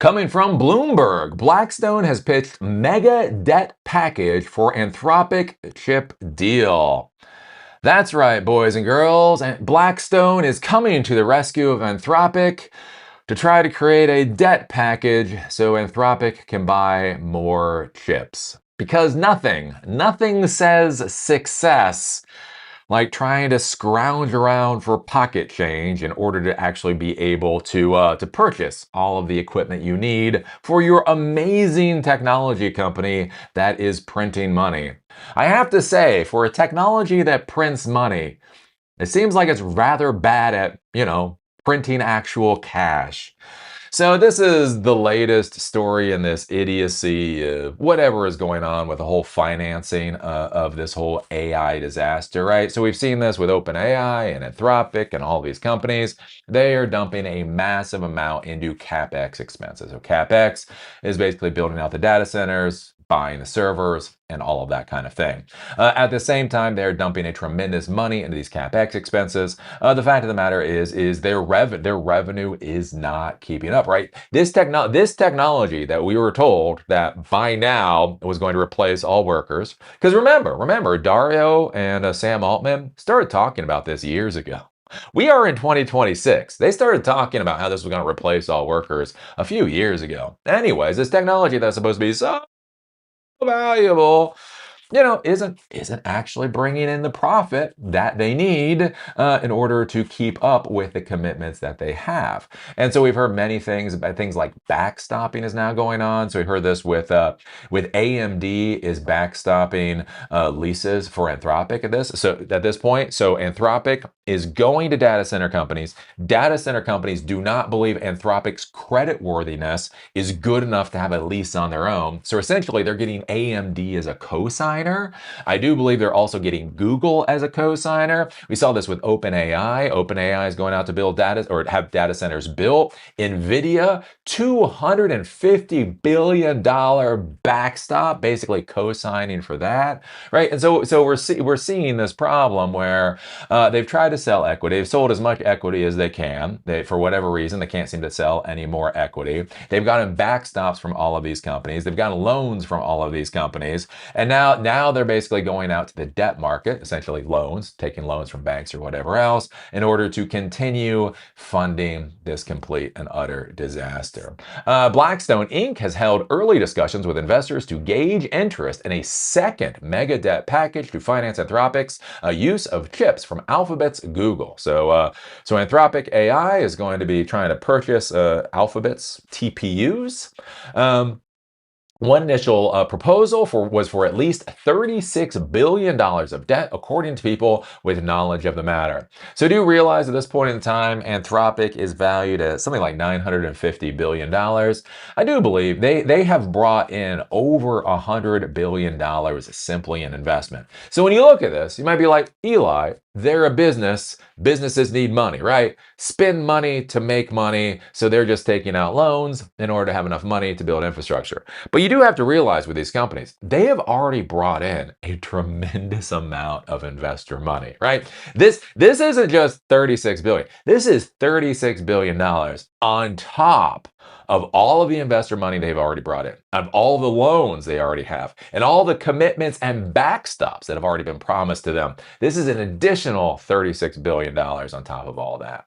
Coming from Bloomberg, Blackstone has pitched mega debt package for Anthropic chip deal. That's right, boys and girls. And Blackstone is coming to the rescue of Anthropic to try to create a debt package so Anthropic can buy more chips. Because nothing says success like trying to scrounge around for pocket change in order to actually be able to purchase all of the equipment you need for your amazing technology company that is printing money. I have to say, for a technology that prints money, it seems like it's rather bad at, printing actual cash. So this is the latest story in this idiocy, whatever is going on with the whole financing of this whole AI disaster, right? So we've seen this with OpenAI and Anthropic and all these companies. They are dumping a massive amount into CapEx expenses. So CapEx is basically building out the data centers, buying the servers, and all of that kind of thing. At the same time, they're dumping a tremendous money into these CapEx expenses. The fact of the matter is their revenue is not keeping up, right? This technology that we were told that by now was going to replace all workers. Because remember, Dario and Sam Altman started talking about this years ago. We are in 2026. They started talking about how this was going to replace all workers a few years ago. Anyways, this technology that's supposed to be so valuable, isn't actually bringing in the profit that they need in order to keep up with the commitments that they have. And so we've heard many things about things like backstopping is now going on. So we heard this with AMD is backstopping leases for Anthropic at this point. So Anthropic is going to data center companies. Data center companies do not believe Anthropic's creditworthiness is good enough to have a lease on their own. So essentially, they're getting AMD as a cosigner. I do believe they're also getting Google as a cosigner. We saw this with OpenAI. OpenAI is going out to build have data centers built. NVIDIA, $250 billion backstop, basically co-signing for that, right? And so we're seeing this problem where they've tried to sell equity. They've sold as much equity as they can. For whatever reason, they can't seem to sell any more equity. They've gotten backstops from all of these companies. They've gotten loans from all of these companies. And now they're basically going out to the debt market, essentially loans, taking loans from banks or whatever else, in order to continue funding this complete and utter disaster. Blackstone Inc. has held early discussions with investors to gauge interest in a second mega debt package to finance Anthropic's use of chips from Alphabet's Google. So Anthropic AI is going to be trying to purchase Alphabet's TPUs. One initial proposal was for at least $36 billion of debt, according to people with knowledge of the matter. So do realize at this point in time, Anthropic is valued at something like $950 billion. I do believe they have brought in over $100 billion simply in investment. So when you look at this, you might be like, Eli, they're a business. Businesses need money, right? Spend money to make money. So they're just taking out loans in order to have enough money to build infrastructure. But you do have to realize with these companies, they have already brought in a tremendous amount of investor money, right? This isn't just $36 billion. This is $36 billion on top of all of the investor money they've already brought in, of all the loans they already have, and all the commitments and backstops that have already been promised to them. This is an additional $36 billion on top of all that.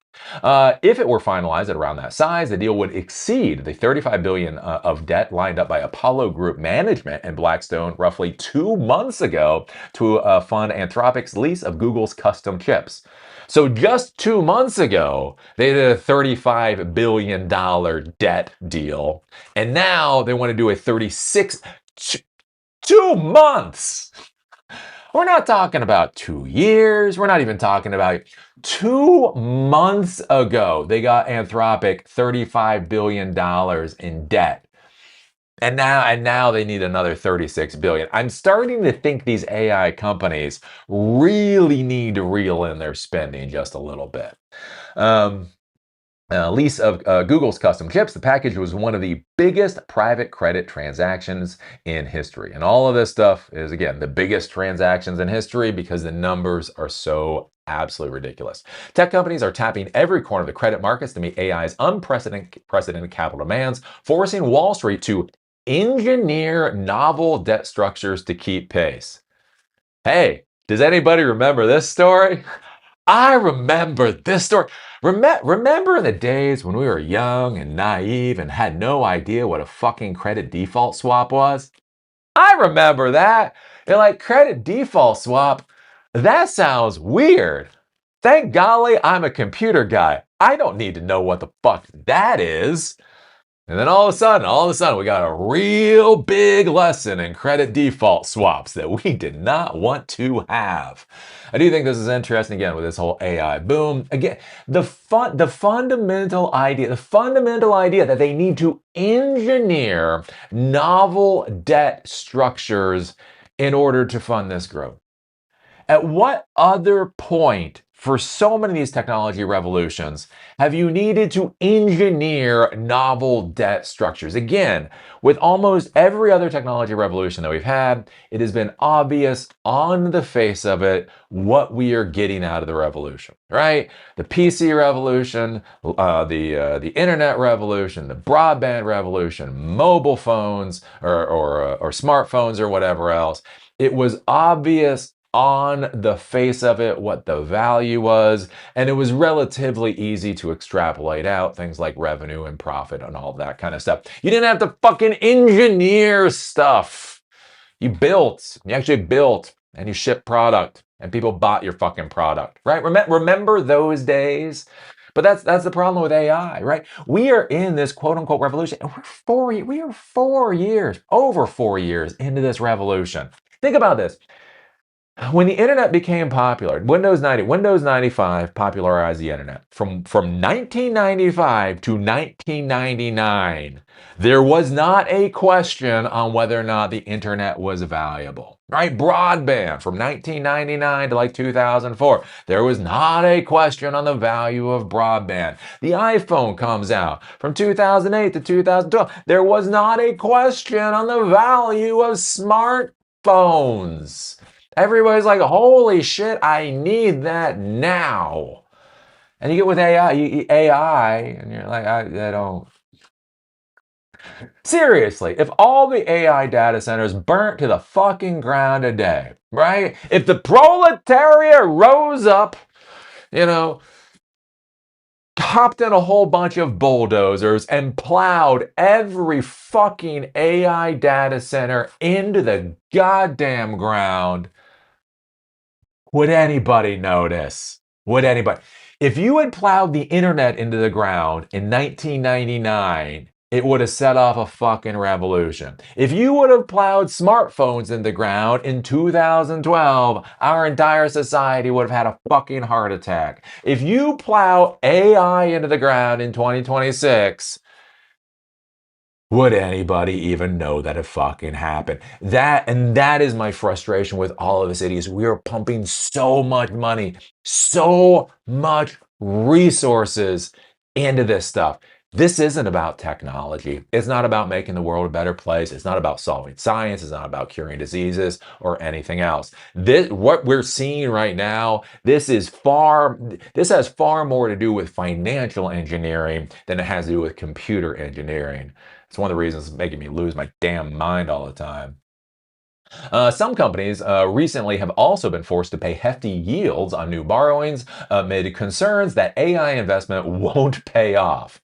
If it were finalized at around that size, the deal would exceed the $35 billion of debt lined up by Apollo Group Management and Blackstone roughly 2 months ago to fund Anthropic's lease of Google's custom chips. So just 2 months ago, they did a $35 billion debt deal, and now they want to do a 2 months. We're not talking about 2 years. We're not even talking about 2 months ago. They got Anthropic $35 billion in debt. And now they need another 36 billion. I'm starting to think these AI companies really need to reel in their spending just a little bit. lease of Google's custom chips. The package was one of the biggest private credit transactions in history. And all of this stuff is, again, the biggest transactions in history because the numbers are so absolutely ridiculous. Tech companies are tapping every corner of the credit markets to meet AI's unprecedented capital demands, forcing Wall Street to engineer novel debt structures to keep pace. Hey, does anybody remember this story? I remember this story. Remember the days when we were young and naive and had no idea what a fucking credit default swap was? I remember that. You're like, credit default swap? That sounds weird. Thank golly I'm a computer guy. I don't need to know what the fuck that is. And then all of a sudden, we got a real big lesson in credit default swaps that we did not want to have. I do think this is interesting again with this whole AI boom. Again, the fundamental idea that they need to engineer novel debt structures in order to fund this growth. At what other point for so many of these technology revolutions have you needed to engineer novel debt structures? Again, with almost every other technology revolution that we've had, it has been obvious on the face of it what we are getting out of the revolution, right? The PC revolution, the internet revolution, the broadband revolution, mobile phones or smartphones or whatever else. It was obvious on the face of it what the value was, and it was relatively easy to extrapolate out things like revenue and profit and all that kind of stuff. You didn't have to fucking engineer stuff. You actually built, and you shipped product, and people bought your fucking product, right? Remember those days? But that's the problem with AI, right? We are in this quote unquote revolution, and we are over 4 years into this revolution. Think about this. When the internet became popular, Windows 95 popularized the internet. From 1995 to 1999, there was not a question on whether or not the internet was valuable. Right? Broadband from 1999 to like 2004, there was not a question on the value of broadband. The iPhone comes out from 2008 to 2012. There was not a question on the value of smartphones. Everybody's like, holy shit, I need that now. And you get with AI, and you're like, I don't. Seriously, if all the AI data centers burnt to the fucking ground today, right? If the proletariat rose up, hopped in a whole bunch of bulldozers and plowed every fucking AI data center into the goddamn ground, would anybody notice? Would anybody? If you had plowed the internet into the ground in 1999, it would have set off a fucking revolution. If you would have plowed smartphones in the ground in 2012, our entire society would have had a fucking heart attack. If you plow AI into the ground in 2026, would anybody even know that it fucking happened? That is my frustration with all of this idiots. We are pumping so much money, so much resources into this stuff. This isn't about technology. It's not about making the world a better place. It's not about solving science. It's not about curing diseases or anything else. What we're seeing right now, this has far more to do with financial engineering than it has to do with computer engineering. It's one of the reasons it's making me lose my damn mind all the time. Some companies recently have also been forced to pay hefty yields on new borrowings amid concerns that AI investment won't pay off.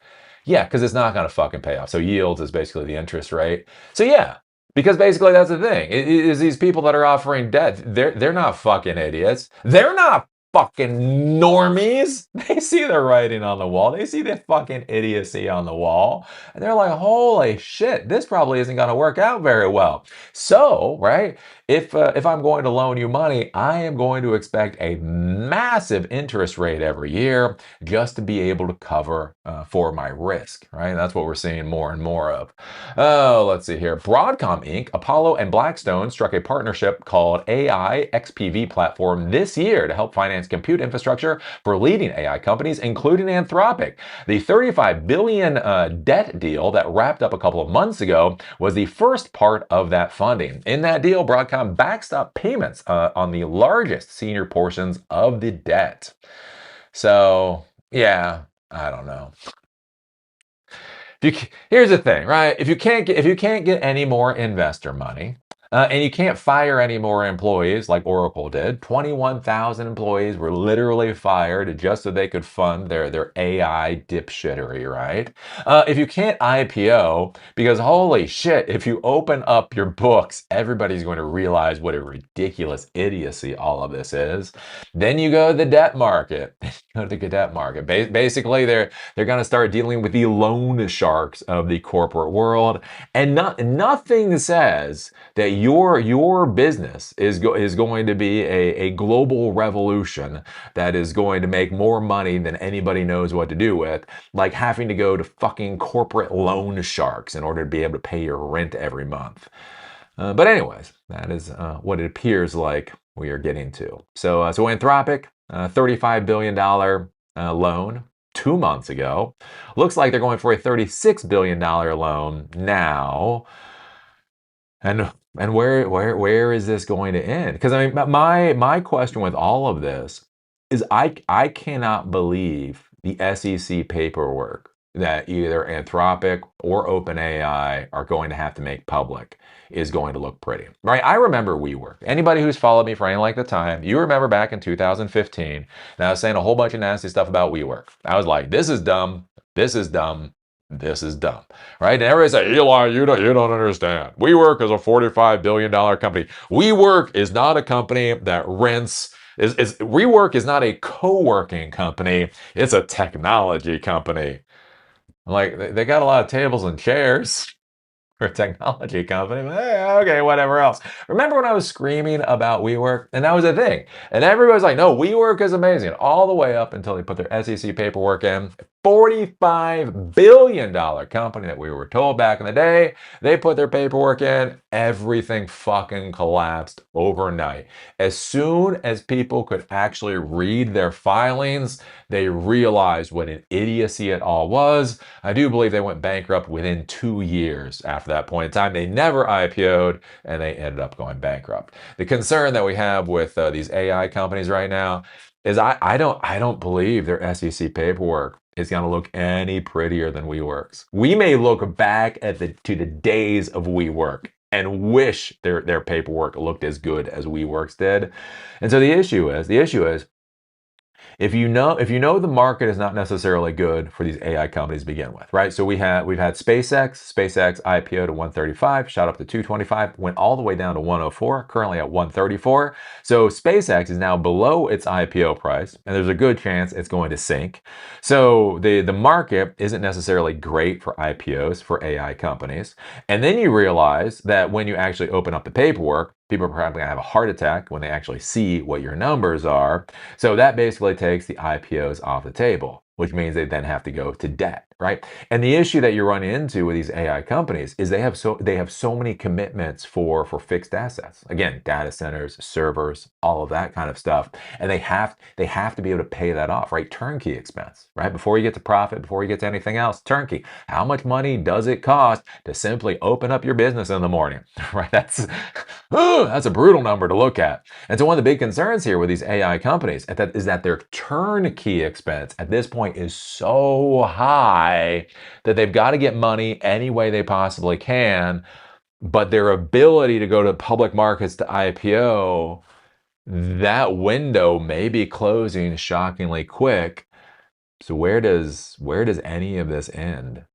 Yeah, because it's not going to fucking pay off. So yields is basically the interest rate. So yeah, because basically that's the thing. Is these people that are offering debt, they're not fucking idiots. They're not fucking normies. They see the writing on the wall. They see the fucking idiocy on the wall. And they're like, holy shit, this probably isn't going to work out very well. So, right, if I'm going to loan you money, I am going to expect a massive interest rate every year just to be able to cover for my risk, right? That's what we're seeing more and more of. Oh, let's see here. Broadcom Inc., Apollo, and Blackstone struck a partnership called AI XPV platform this year to help finance advanced compute infrastructure for leading AI companies, including Anthropic. The $35 billion debt deal that wrapped up a couple of months ago was the first part of that funding. In that deal, Broadcom backstopped payments on the largest senior portions of the debt. So, yeah, I don't know. Here's the thing, right? If you can't get any more investor money, and you can't fire any more employees like Oracle did, 21,000 employees were literally fired just so they could fund their AI dipshittery, right? If you can't IPO, because holy shit, if you open up your books, everybody's going to realize what a ridiculous idiocy all of this is. Then you go to the debt market. Go to the debt market. Basically, they're going to start dealing with the loan sharks of the corporate world, and nothing says that your business is going to be a global revolution that is going to make more money than anybody knows what to do with, like having to go to fucking corporate loan sharks in order to be able to pay your rent every month. But anyways, that is what it appears like we are getting to. So Anthropic, $35 billion loan 2 months ago. Looks like they're going for a $36 billion loan now. And where is this going to end? Because I mean, my question with all of this is I cannot believe the SEC paperwork that either Anthropic or OpenAI are going to have to make public is going to look pretty. Right? I remember WeWork. Anybody who's followed me for any length of time, you remember back in 2015, and I was saying a whole bunch of nasty stuff about WeWork. I was like, this is dumb, this is dumb, this is dumb, right? And everybody say, Eli, you don't understand. WeWork is a $45 billion company. WeWork is not a company that rents. WeWork is not a co-working company. It's a technology company. Like, they got a lot of tables and chairs for a technology company. But hey, okay, whatever else. Remember when I was screaming about WeWork? And that was a thing. And everybody was like, no, WeWork is amazing. All the way up until they put their SEC paperwork in. $45 billion company that we were told back in the day. They put their paperwork in. Everything fucking collapsed overnight. As soon as people could actually read their filings, they realized what an idiocy it all was. I do believe they went bankrupt within 2 years after that point in time. They never IPO'd, and they ended up going bankrupt. The concern that we have with these AI companies right now is I don't believe their SEC paperwork is going to look any prettier than WeWork's. We may look back at to the days of WeWork and wish their paperwork looked as good as WeWork's did. And so the issue is if you know the market is not necessarily good for these AI companies to begin with, right? So we've had SpaceX IPO to 135, shot up to 225, went all the way down to 104, currently at 134. So SpaceX is now below its IPO price, and there's a good chance it's going to sink. So the market isn't necessarily great for IPOs for AI companies. And then you realize that when you actually open up the paperwork, people are probably gonna have a heart attack when they actually see what your numbers are. So that basically takes the IPOs off the table, which means they then have to go to debt, right? And the issue that you run into with these AI companies is they have so many commitments for fixed assets. Again, data centers, servers, all of that kind of stuff, and they have to be able to pay that off, right? Turnkey expense, right? Before you get to profit, before you get to anything else, turnkey. How much money does it cost to simply open up your business in the morning, right? That's a brutal number to look at. And so one of the big concerns here with these AI companies is that their turnkey expense at this point is so high that they've got to get money any way they possibly can, but their ability to go to public markets to IPO, that window may be closing shockingly quick. So where does any of this end?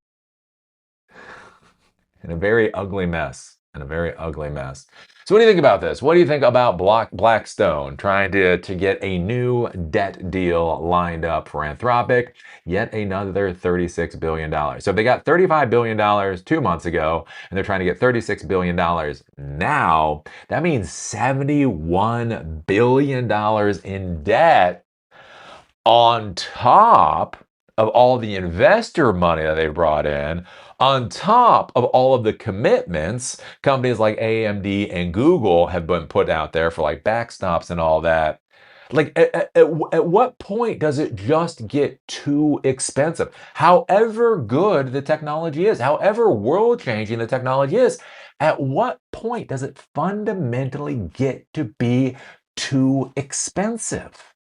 In a very ugly mess. So what do you think about this? What do you think about Blackstone trying to get a new debt deal lined up for Anthropic? Yet another $36 billion. So if they got $35 billion 2 months ago, and they're trying to get $36 billion now, that means $71 billion in debt on top of all the investor money that they brought in, on top of all of the commitments companies like AMD and Google have been put out there for like backstops and all that. Like, at what point does it just get too expensive? However good the technology is, however world changing the technology is, at what point does it fundamentally get to be too expensive?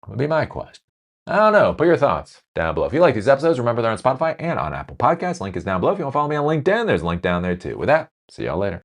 Would be my question. I don't know. Put your thoughts down below. If you like these episodes, remember they're on Spotify and on Apple Podcasts. Link is down below. If you want to follow me on LinkedIn, there's a link down there too. With that, see y'all later.